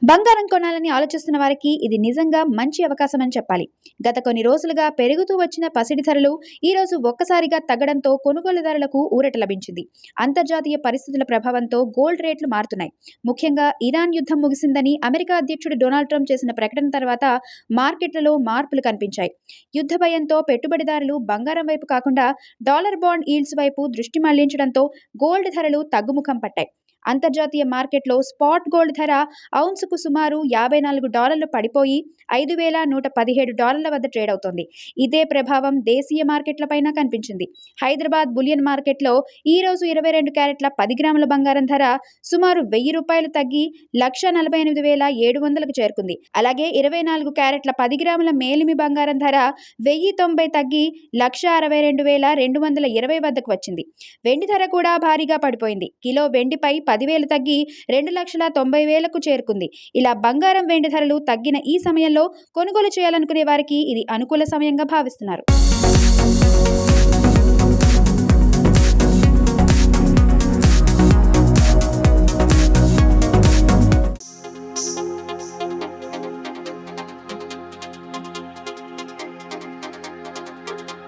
బంగారం కొనాలని ఆలోచిస్తున్న వారికి ఇది నిజంగా మంచి అవకాశం అని చెప్పాలి. గత కొన్ని రోజులుగా పెరుగుతూ వచ్చిన పసిడి ధరలు ఈ రోజు ఒక్కసారిగా తగ్గడంతో కొనుగోలుదారులకు ఊరట లభించింది. అంతర్జాతీయ పరిస్థితుల ప్రభావంతో గోల్డ్ రేట్లు మారుతున్నాయి. ముఖ్యంగా ఇరాన్ యుద్ధం ముగిసిందని అమెరికా అధ్యక్షుడు డొనాల్డ్ ట్రంప్ చేసిన ప్రకటన తర్వాత మార్కెట్లలో మార్పులు కనిపించాయి. యుద్ధ భయంతో పెట్టుబడిదారులు బంగారం వైపు కాకుండా డాలర్ బాండ్ ఈల్డ్స్ వైపు దృష్టి మళ్లించడంతో గోల్డ్ ధరలు తగ్గుముఖం పట్టాయి. అంతర్జాతీయ మార్కెట్లో స్పాట్ గోల్డ్ ధర ఔన్సుకు సుమారు $54 పడిపోయి $5,117 వద్ద ట్రేడ్ అవుతోంది. ఇదే ప్రభావం దేశీయ మార్కెట్లపైన కనిపించింది. హైదరాబాద్ బులియన్ మార్కెట్లో ఈ రోజు 22 క్యారెట్ల 10 గ్రాముల బంగారం ధర సుమారు $1,000 తగ్గి 1,48,700కు చేరుకుంది. అలాగే 24 క్యారెట్ల 10 గ్రాముల మేలిమి బంగారం ధర 1,090 తగ్గి 1,62,220 వద్దకు వచ్చింది. వెండి ధర కూడా భారీగా పడిపోయింది. కిలో వెండిపై 10,000 తగ్గి 2,90,000కు చేరుకుంది. ఇలా బంగారం వెండి ధరలు తగ్గిన ఈ సమయంలో కొనుగోలు చేయాలనుకునే వారికి ఇది అనుకూల సమయంగా భావిస్తున్నారు.